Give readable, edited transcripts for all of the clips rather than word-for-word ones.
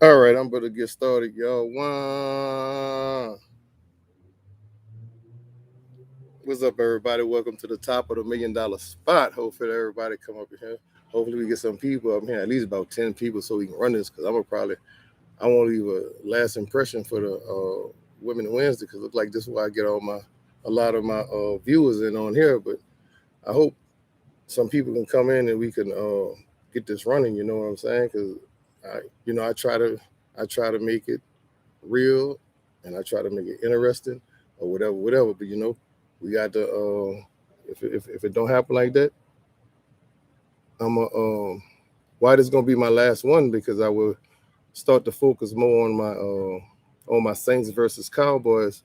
All right, I'm about to get started, y'all. One. What's up, everybody? Welcome to the top of the $1 million spot. Hopefully, everybody come up here. Hopefully, we get some people up here, at least about 10 people, so we can run this. Because I want to leave a last impression for the Women Wednesday. Because it look like this is where I get a lot of my viewers in on here. But I hope some people can come in and we can get this running. You know what I'm saying? Because I try to make it real, and I try to make it interesting or whatever. But we got to if it don't happen like that, I'm a why this gonna be my last one, because I will start to focus more on my Saints versus Cowboys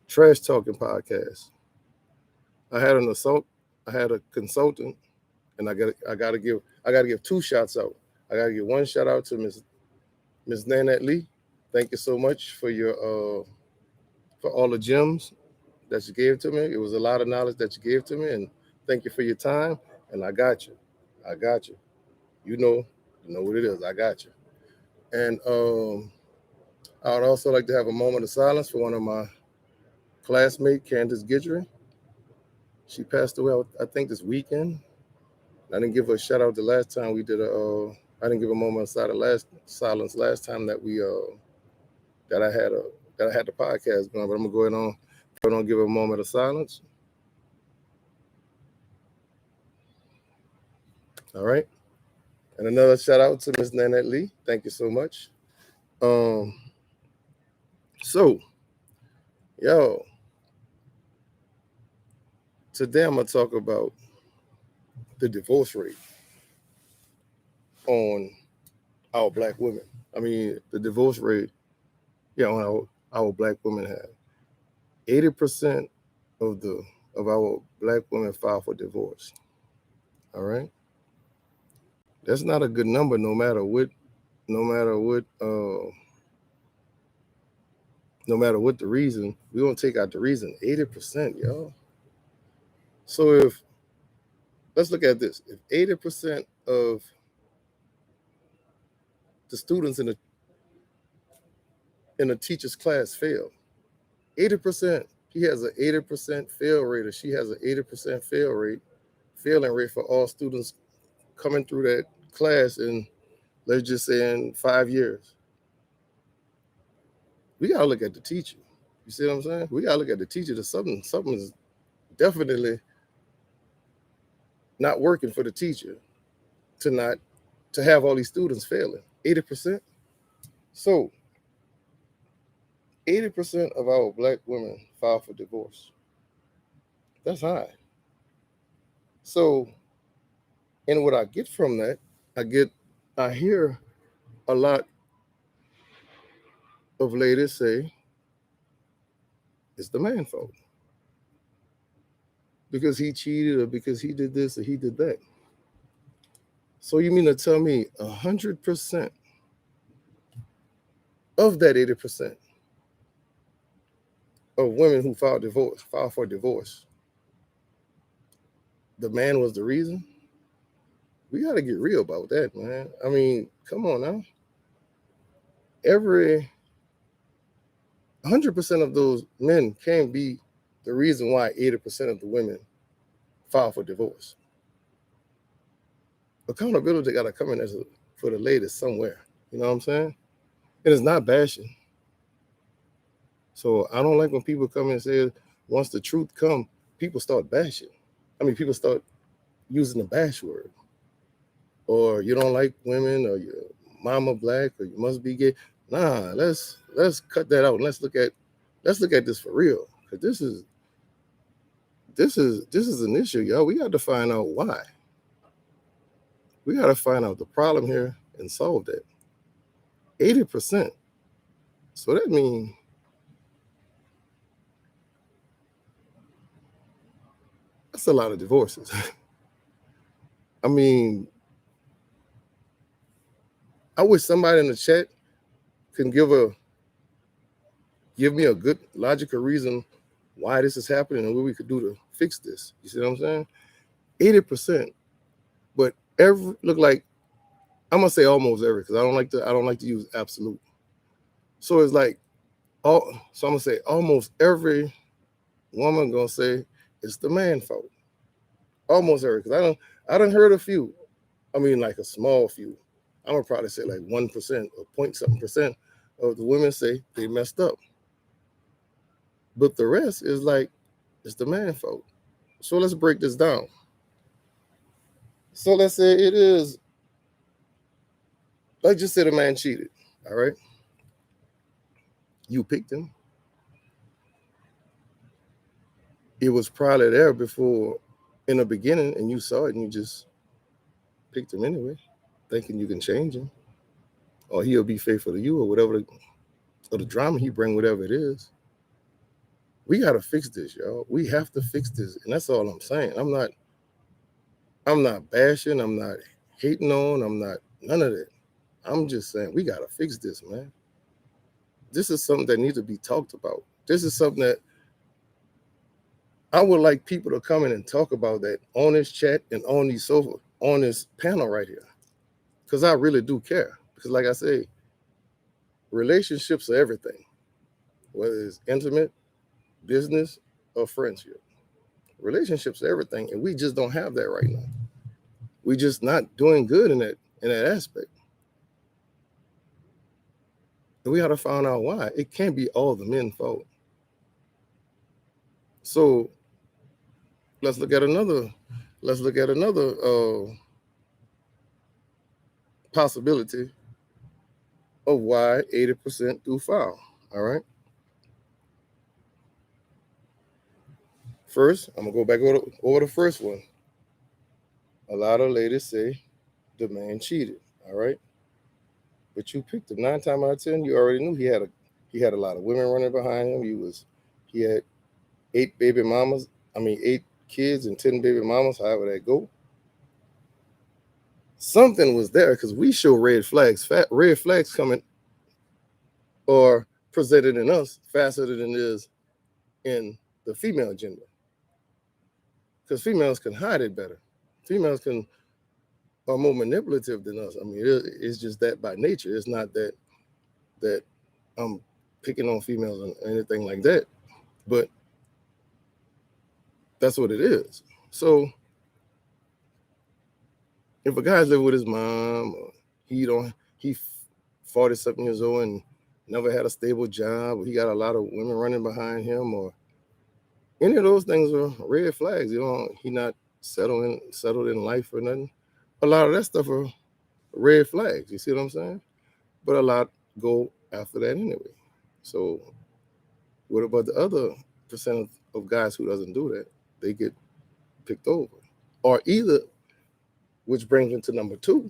trash talking podcast. I had an assault. I had a consultant, and I gotta give two shots out. I gotta give one shout out to Miss Nanette Lee. Thank you so much for all the gems that you gave to me. It was a lot of knowledge that you gave to me, and thank you for your time. And I got you. I got you. You know what it is. I got you. And I would also like to have a moment of silence for one of my classmates, Candace Gidry. She passed away, I think, this weekend. I didn't give her a shout out the last time we did I didn't give a moment of silence last time that we that I had a that I had the podcast going. But I'm gonna go ahead and give a moment of silence. All right. And another shout out to Miss Nanette Lee. Thank you so much. Um, so, yo, today I'm gonna talk about the divorce rate on our black women. I mean, the divorce rate, on our black women have 80% of our black women file for divorce. All right, that's not a good number, no matter what, no matter what the reason. We gonna take out the reason. 80%, y'all. So let's look at this. If 80% of the students in a teacher's class fail, 80%, he has an 80% fail rate, or she has an 80% failing rate for all students coming through that class in, let's just say, in 5 years. We gotta look at the teacher. You see what I'm saying? We gotta look at the teacher. There's something is definitely not working for the teacher to have all these students failing. 80%. So 80% of our black women file for divorce. That's high. So, and what I get from that, I hear a lot of ladies say it's the man's fault because he cheated, or because he did this or he did that. So you mean to tell me 100% of that 80% of women who file for divorce, the man was the reason? We got to get real about that, man. I mean, come on now. Every 100% of those men can't be the reason why 80% of the women file for divorce. Accountability got to come in for the ladies somewhere. You know what I'm saying? And it's not bashing. So I don't like when people come and say, once the truth come, people start bashing. I mean, people start using the bash word. Or you don't like women, or your mama black, or you must be gay. Nah, let's cut that out. Let's look at this for real. Because this is an issue, y'all. We got to find out why. We got to find out the problem here and solve that. 80%. So that means that's a lot of divorces. I mean, I wish somebody in the chat can give me a good logical reason why this is happening and what we could do to fix this. You see what I'm saying? 80%. But look like I'm gonna say almost every, because I don't like to use absolute. So it's like so I'm gonna say almost every woman gonna say it's the man fault. Almost every, because I don't heard a few. I mean, like a small few. I'm gonna probably say like 1% or point something percent of the women say they messed up. But the rest is like it's the man fault. So let's break this down. So let's say it is, let's just say the man cheated. All right. You picked him. It was probably there before in the beginning and you saw it and you just picked him anyway, thinking you can change him or he'll be faithful to you or whatever or the drama he bring, whatever it is. We gotta fix this, y'all. We have to fix this. And that's all I'm saying. I'm not bashing, I'm not hating on, I'm not none of that. I'm just saying we gotta fix this, man. This is something that needs to be talked about. This is something that I would like people to come in and talk about that on this chat and on these sofa, on this panel right here. Because I really do care. Because like I say, relationships are everything, whether it's intimate, business, or friendship. Relationships are everything, and we just don't have that right now. We just not doing good in that aspect. And we got to find out why. It can't be all the men's fault. So let's look at another. Let's look at another possibility of why 80% do foul. All right. First, I'm gonna go back over the first one. A lot of ladies say the man cheated. All right, but you picked him 9 times out of 10. You already knew he had a lot of women running behind him. He had 8 baby mamas. I mean 8 kids and 10 baby mamas. However that go. Something was there because we show red flags. Red flags coming or presented in us faster than it is in the female gender. Because females can hide it better. Females can are more manipulative than us. I mean, it's just that by nature. It's not that I'm picking on females or anything like that, but that's what it is. So if a guy's living with his mom, or he 40-something years old and never had a stable job, or he got a lot of women running behind him, or any of those things are red flags. He not settled in life or nothing. A lot of that stuff are red flags. You see what I'm saying? But a lot go after that anyway. So what about the other percent of guys who doesn't do that? They get picked over. Or either, which brings me to number 2,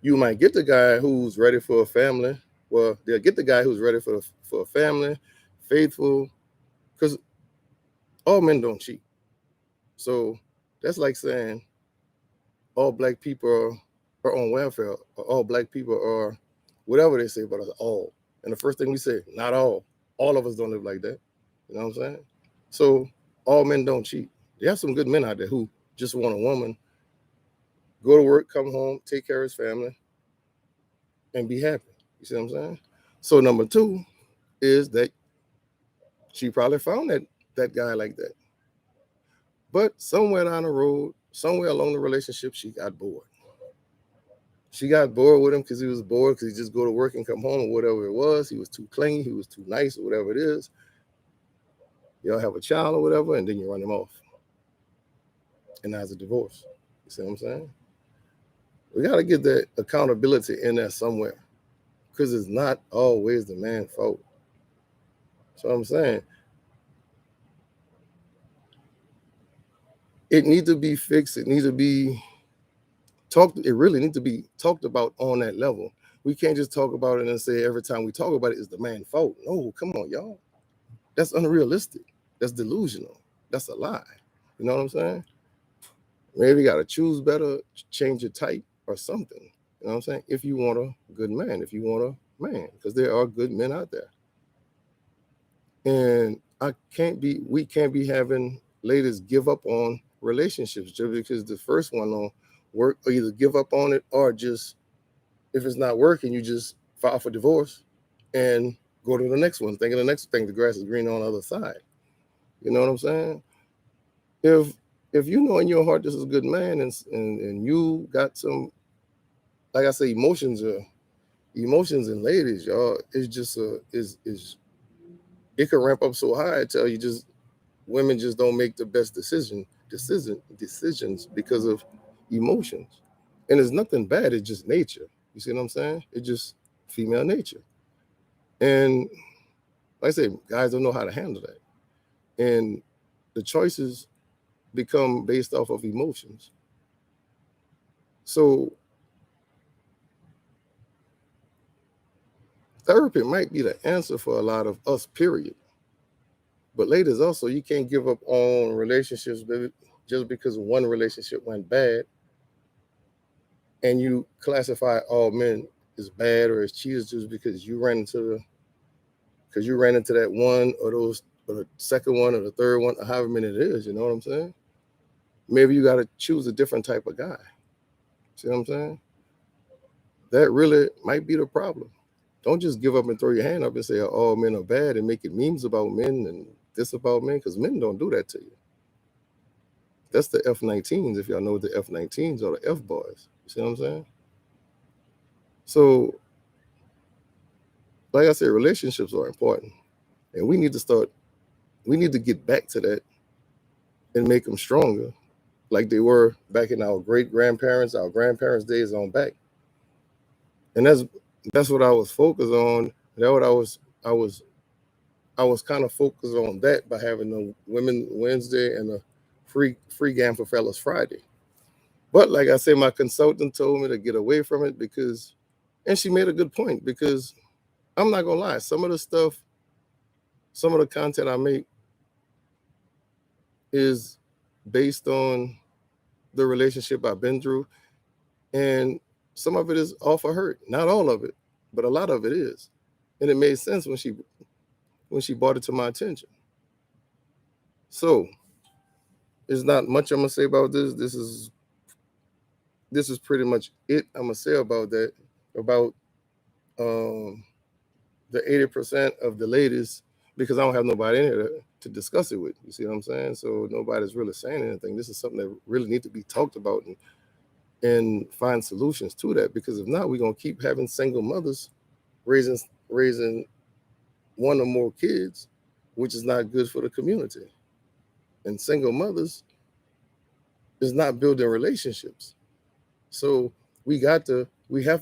you might get the guy who's ready for a family. Well, they'll get the guy who's ready for a family, faithful, because all men don't cheat. So that's like saying all black people are on welfare, or all black people are whatever they say, but it's all. And the first thing we say, not all. All of us don't live like that. You know what I'm saying? So all men don't cheat. There are some good men out there who just want a woman, go to work, come home, take care of his family, and be happy. You see what I'm saying? So number 2 is that she probably found that guy like that. But somewhere down the road, somewhere along the relationship, she got bored. She got bored with him because he was bored because he just go to work and come home or whatever it was. He was too clingy, he was too nice or whatever it is. Y'all have a child or whatever, and then you run him off. And now it's a divorce. You see what I'm saying? We got to get that accountability in there somewhere because it's not always the man's fault. So I'm saying it needs to be fixed. It needs to be talked. It really needs to be talked about on that level. We can't just talk about it and say every time we talk about it is the man's fault. No, come on, y'all. That's unrealistic. That's delusional. That's a lie. You know what I'm saying? Maybe you got to choose better, change your type or something. You know what I'm saying? If you want a good man, if you want a man, because there are good men out there. And we can't be having ladies give up on relationships just because the first one work, or either give up on it, or just, if it's not working, you just file for divorce and go to the next one, thinking the next thing, the grass is green on the other side. You know what I'm saying? If you know in your heart this is a good man, and you got some, like I say, emotions in ladies, y'all, it's just is it can ramp up so high until you just, women just don't make the best decisions because of emotions. And it's nothing bad, it's just nature. You see what I'm saying? It's just female nature. And like I say, guys don't know how to handle that. And the choices become based off of emotions. So therapy might be the answer for a lot of us, period. But ladies, also, you can't give up on relationships, baby, just because one relationship went bad, and you classify all men as bad or as cheaters just because you ran into that one, or those, or the second one, or the third one, or however many it is. You know what I'm saying? Maybe you got to choose a different type of guy. See what I'm saying? That really might be the problem. Don't just give up and throw your hand up and say all men are bad and make it memes about men and this about men, because men don't do that to you. That's the F-19s, if y'all know what the F-19s are, the F-boys. You see what I'm saying? So, like I said, relationships are important. And we need to get back to that and make them stronger, like they were back in our our grandparents' days on back. And that's what I was focused on. That's what I was kind of focused on, that by having the Women Wednesday and a free game for fellas Friday. But like I said, my consultant told me to get away from it because, and she made a good point, because I'm not gonna lie, some of the content I make is based on the relationship I've been through, and some of it is off of hurt. Not all of it, but a lot of it is. And it made sense when she brought it to my attention. So there's not much I'm gonna say about this. This is pretty much it I'm gonna say about that, about um, the 80% of the ladies, because I don't have nobody in here to discuss it with. You see what I'm saying? So nobody's really saying anything. This is something that really needs to be talked about, and find solutions to that. Because if not, we're gonna keep having single mothers raising one or more kids, which is not good for the community. And single mothers is not building relationships. So we have to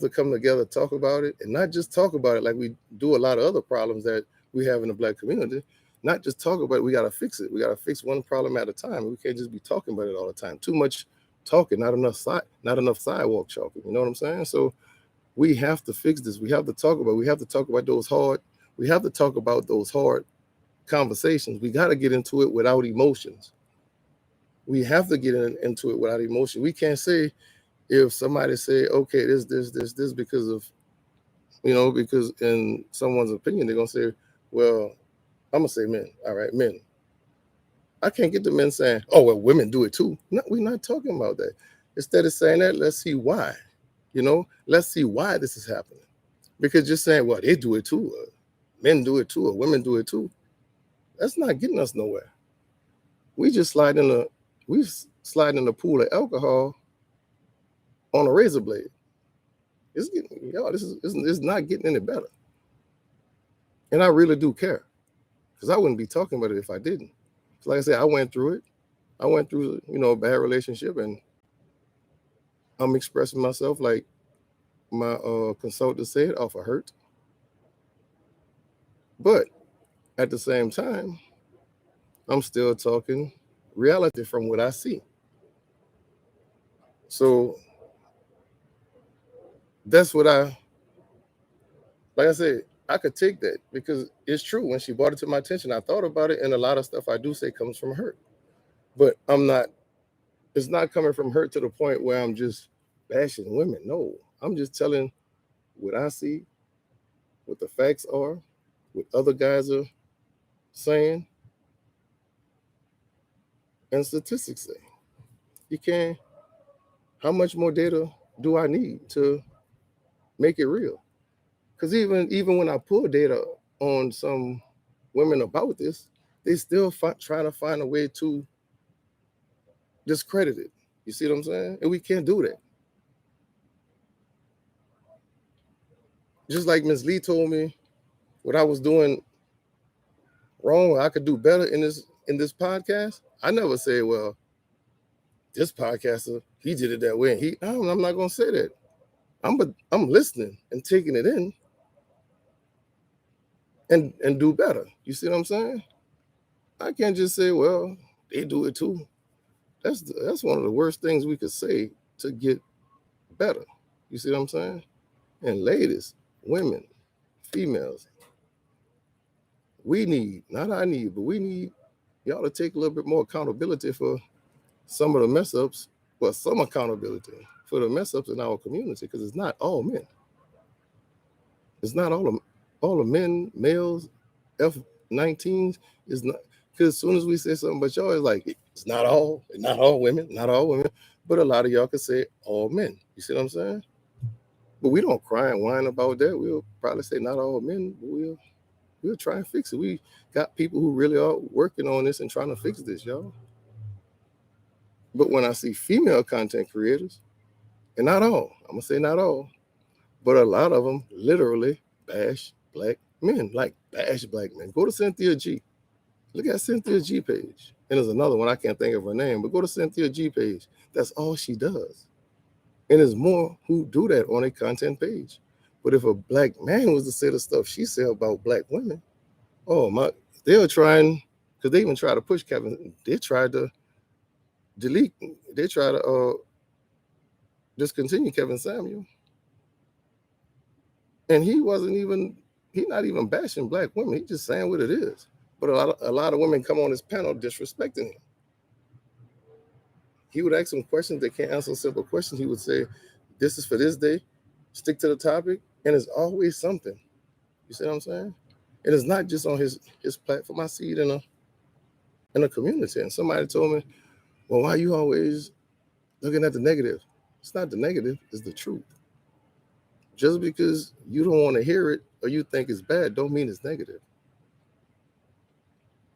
come together, talk about it, and not just talk about it like we do a lot of other problems that we have in the Black community. Not just talk about it, we gotta fix it. We gotta fix one problem at a time. We can't just be talking about it all the time. Too much talking, not enough sidewalk chalking. You know what I'm saying? So we have to fix this. We have to talk about. We have to talk about those hard. We have to talk about those hard conversations. We got to get into it without emotions. We have to get into it without emotion. We can't say, if somebody say, okay, this because of, because in someone's opinion they're gonna say, well, I'm gonna say men. All right, men. I can't get the men saying, oh well, women do it too. No, we're not talking about that. Instead of saying that, let's see why. Let's see why this is happening. Because just saying, well, they do it too, or men do it too, or women do it too, that's not getting us nowhere. We just slide in the pool of alcohol on a razor blade. It's getting, y'all, this is not getting any better. And I really do care, because I wouldn't be talking about it if I didn't. So like I said, I went through it. I went through, a bad relationship, and I'm expressing myself like my consultant said, off of hurt. But at the same time, I'm still talking reality from what I see. So that's what like I said, I could take that, because it's true. When she brought it to my attention, I thought about it, and a lot of stuff I do say comes from hurt. But it's not coming from hurt to the point where I'm just bashing women. No, I'm just telling what I see, what the facts are, what other guys are saying, and statistics say. You can't How much more data do I need to make it real? Because even when I pull data on some women about this, they still trying to find a way to discredit it. You see what I'm saying? And we can't do that. Just like Ms. Lee told me what I was doing wrong, I could do better in this podcast. I never say, well, this podcaster, he did it that way. And I'm not gonna say that. I'm listening and taking it in and do better. You see what I'm saying? I can't just say, well, they do it too. That's one of the worst things we could say to get better. You see what I'm saying? And ladies, women, females, we need, not I need, but we need y'all to take a little bit more accountability for some of the mess ups, well, some accountability for the mess ups in our community, because it's not all men. It's not all the men, males, F-19s. It's not, because as soon as we say something but y'all, it's like it's not all women, not all women, but a lot of y'all can say all men. You see what I'm saying? But we don't cry and whine about that. We'll probably say not all men, but we'll try and fix it. We got people who really are working on this and trying to fix this, y'all. But when I see female content creators, and not all, I'm gonna say not all, but a lot of them literally bash black men, like bash black men. Go to Cynthia G. Look at Cynthia G page. And there's another one, I can't think of her name, but go to Cynthia G page. That's all she does. And there's more who do that on a content page. But if a black man was to say the stuff she said about black women, oh my, they were trying, because they even tried to push Kevin. They tried to delete, they tried to discontinue Kevin Samuel. And he's not even bashing black women. He's just saying what it is. But a lot of women come on his panel disrespecting him. He would ask them questions, they can't answer simple questions. He would say, this is for this day, stick to the topic, and it's always something. You see what I'm saying? And it's not just on his platform. I see it in a community. And somebody told me, well, why are you always looking at the negative? It's not the negative, it's the truth. Just because you don't want to hear it or you think it's bad, don't mean it's negative.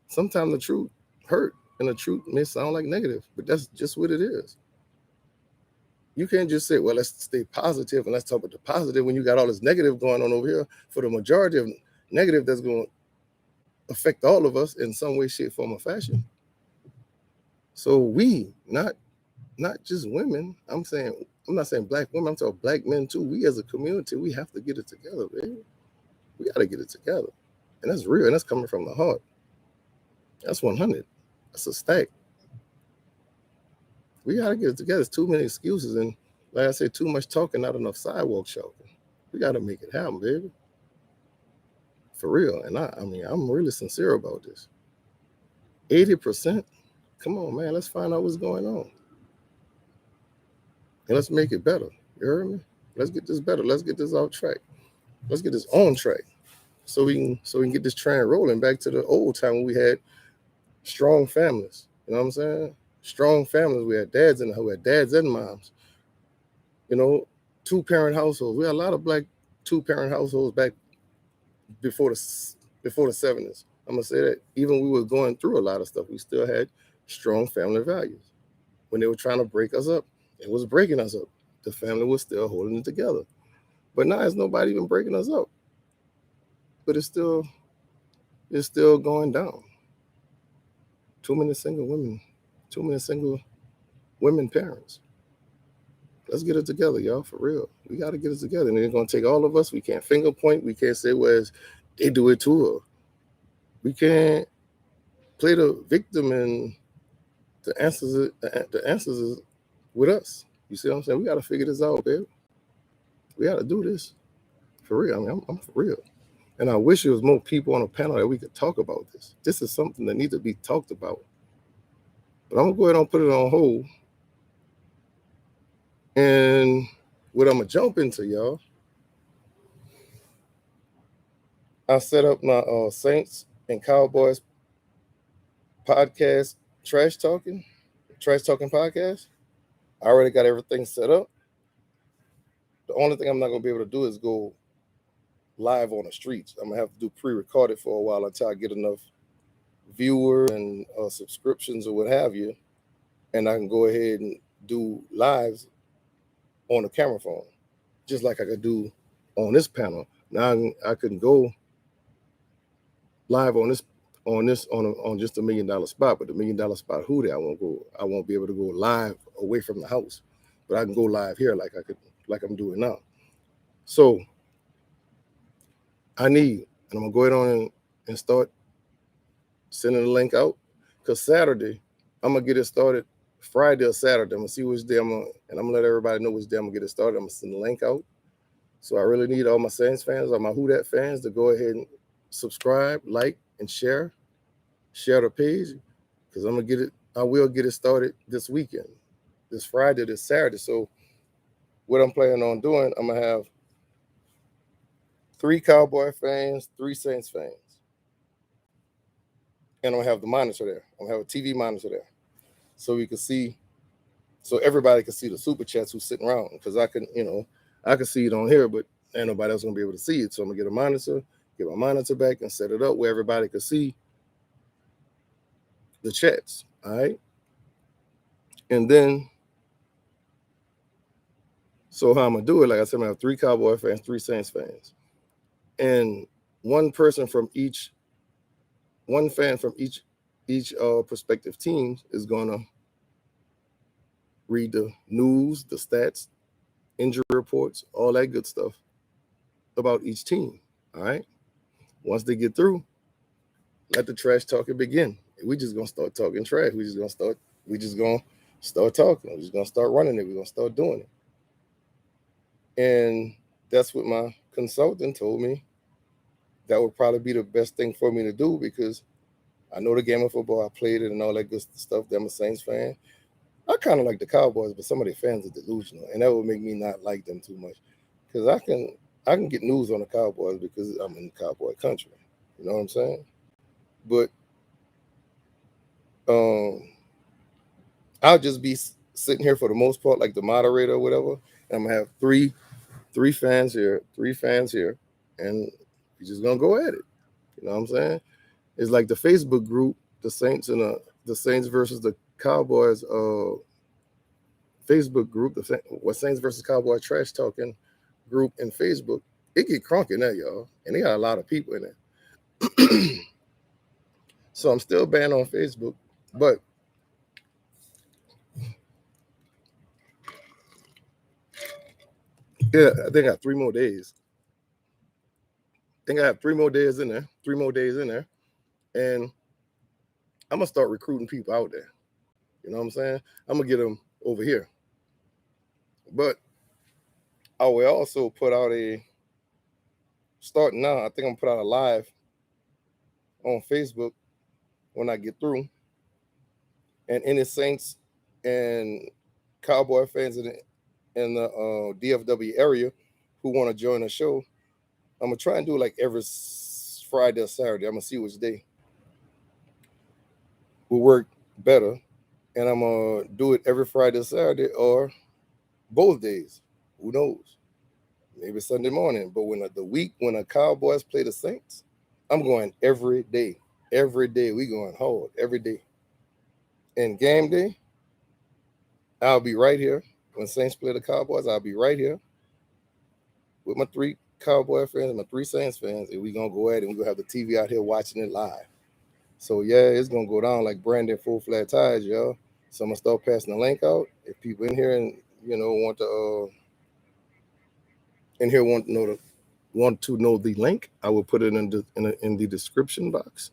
Sometimes the truth hurt, and the truth may sound like negative, but that's just what it is. You can't just say, well, let's stay positive and let's talk about the positive when you got all this negative going on over here. For the majority of negative that's going to affect all of us in some way, shape, form, or fashion. So we, not just women, I'm not saying black women, I'm talking black men too. We as a community, we have to get it together, baby. We got to get it together. And that's real, and that's coming from the heart. That's 100. That's a stack. We got to get it together. There's too many excuses. And like I said, too much talking, not enough sidewalk shopping. We got to make it happen, baby. For real. And I mean, I'm really sincere about this. 80%? Come on, man. Let's find out what's going on. And let's make it better. You heard me? Let's get this better. Let's get this off track. Let's get this on track. So we can get this train rolling back to the old time when we had strong families. You know what I'm saying? Strong families. We had dads in the house. We had dads and moms. You know, 2-parent households. We had a lot of black 2-parent households back before the 70s. I'm gonna say that even we were going through a lot of stuff, we still had strong family values. When they were trying to break us up, it was breaking us up. The family was still holding it together. But now it's nobody even breaking us up. But it's still going down. Too many single women parents. Let's get it together, y'all, for real. We got to get it together. And it's going to take all of us. We can't finger point. We can't say, well, they do it too. We can't play the victim, and the answers is with us. You see what I'm saying? We got to figure this out, baby. We got to do this. For real. I mean, I'm for real. And I wish there was more people on the panel that we could talk about this. This is something that needs to be talked about. But I'm going to go ahead and put it on hold. And what I'm going to jump into, y'all, I set up my Saints and Cowboys podcast, Trash Talking podcast. I already got everything set up. The only thing I'm not gonna be able to do is go live on the streets. I'm gonna have to do pre-recorded for a while until I get enough viewers and subscriptions or what have you, and I can go ahead and do lives on the camera phone, just like I could do on this panel. Now I can go live on just $1 million spot, but the $1 million spot Hootie, I won't be able to go live away from the house, but I can go live here like I'm doing now. So and I'm gonna go ahead on and start sending the link out, because Saturday I'm gonna get it started. Friday or Saturday, I'm gonna see which day and I'm gonna let everybody know which day I'm gonna get it started. I'm gonna send the link out. So I really need all my Saints fans, all my Who Dat fans to go ahead and subscribe, like, and share the page, because I will get it started this weekend, this Friday, this Saturday. So what I'm planning on doing, I'm gonna have 3 Cowboy fans, 3 Saints fans, and I'm gonna have the monitor there. I'm gonna have a TV monitor there, so everybody can see the super chats who's sitting around, because I can see it on here, but ain't nobody else gonna be able to see it. So I'm gonna get a monitor, get my monitor back, and set it up where everybody can see the chats. All right. And then, so how I'm gonna do it, like I said, I'm gonna have 3 Cowboy fans, 3 Saints fans, and one fan from each prospective team is gonna read the news, the stats, injury reports, all that good stuff about each team. All right. Once they get through, let the trash talking begin. We just gonna start talking trash. We just gonna start talking. We're just gonna start running it. We're gonna start doing it. And that's what my consultant told me. That would probably be the best thing for me to do, because I know the game of football. I played it and all that good stuff. I'm a Saints fan. I kind of like the Cowboys, but some of their fans are delusional, and that would make me not like them too much. Because I can get news on the Cowboys because I'm in Cowboy country. You know what I'm saying? But I'll just be sitting here for the most part, like the moderator or whatever. And I'm gonna have three fans here, and we're just gonna go at it. You know what I'm saying? It's like the Facebook group, the Saints versus the Cowboys Facebook group, what Saints versus Cowboy trash talking group in Facebook. It get crunk in there, y'all, and they got a lot of people in there. So I'm still banned on Facebook, but yeah, I think I got 3 more days. I think I have 3 more days in there. 3 more days in there, and I'm gonna start recruiting people out there. You know what I'm saying? I'm gonna get them over here. But I will also put out starting now. I think I'm gonna put out a live on Facebook when I get through, and any Saints and Cowboy fans in the DFW area who want to join the show, I'm gonna try and do it like every Friday or Saturday. I'm gonna see which day will work better, and I'm gonna do it every Friday or Saturday, or both days. Who knows? Maybe Sunday morning. But when the Cowboys play the Saints, I'm going every day. Every day we going hard. Every day. And game day, I'll be right here. When Saints play the Cowboys, I'll be right here with my 3 Cowboy fans and my 3 Saints fans, and we're gonna go at it, and we're gonna have the TV out here watching it live. So yeah, it's gonna go down like Brandon Full Flat Tires, y'all. So I'm gonna start passing the link out. If people in here and want to know the link, I will put it in the description box.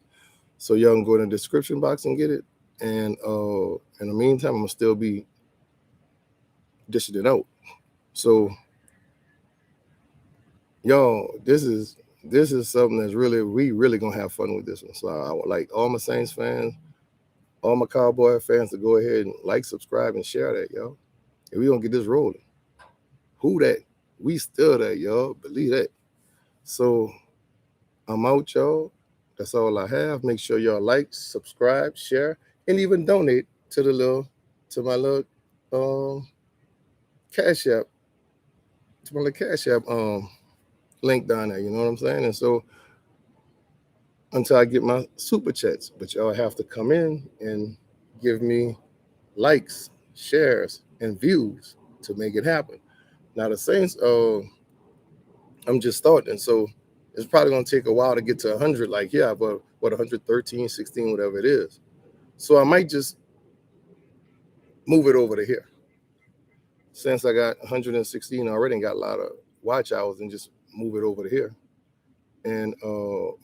So y'all can go in the description box and get it. And in the meantime, I'm gonna still be dishing it out. So y'all, this is something that's we really gonna have fun with this one. So I would like all my Saints fans, all my Cowboy fans to go ahead and like, subscribe, and share that, y'all. And we gonna get this rolling. Who that? We still that, y'all. Believe that. So I'm out, y'all. That's all I have. Make sure y'all like, subscribe, share, and even donate to my little Cash App, it's my little Cash App link down there. You know what I'm saying? And so until I get my super chats, but y'all have to come in and give me likes, shares, and views to make it happen. Now the Saints, I'm just starting, so it's probably gonna take a while to get to 100. Like, yeah, but what 113, 16, whatever it is. So I might just move it over to here. Since I got 116 already and got a lot of watch hours, and just move it over to here, and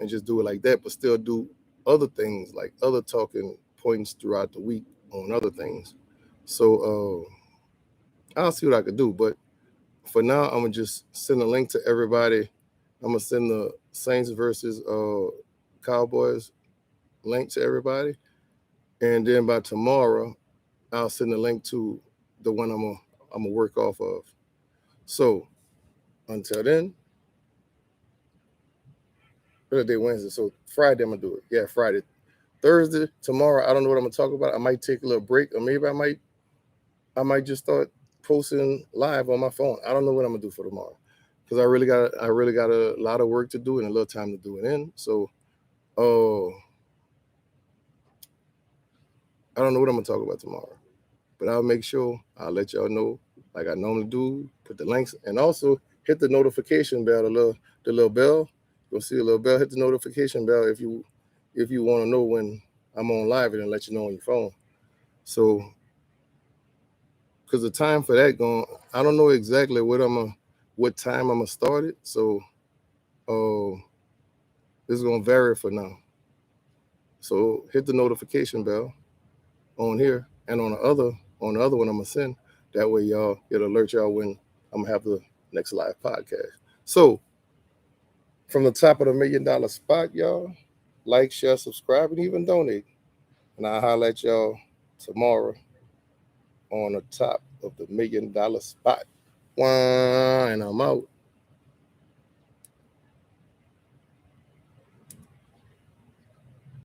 just do it like that, but still do other things like other talking points throughout the week on other things. So I'll see what I could do, but for now, I'm gonna just send a link to everybody. I'm gonna send the Saints versus Cowboys link to everybody, and then by tomorrow, I'll send a link to the one I'm gonna work off of. So until then, Thursday, Wednesday. So Friday, I'm gonna do it. Yeah, Friday. Thursday, tomorrow, I don't know what I'm gonna talk about. I might take a little break, or maybe I might just start posting live on my phone. I don't know what I'm gonna do for tomorrow, because I really got a lot of work to do and a little time to do it in. So I don't know what I'm gonna talk about tomorrow, but I'll make sure I'll let y'all know like I normally do. Put the links and also hit the notification bell, the little bell. You'll see a little bell. Hit the notification bell if you want to know when I'm on live, and let you know on your phone. So because the time for that going, I don't know exactly what time I'm gonna start it. So this is gonna vary for now. So hit the notification bell on here, and on the other one I'm gonna send. That way it'll alert y'all when I'm gonna have the next live podcast. So from the top of the $1,000,000 spot, y'all, like, share, subscribe, and even donate. And I'll holler at y'all tomorrow on the top of the $1,000,000 spot. And I'm out.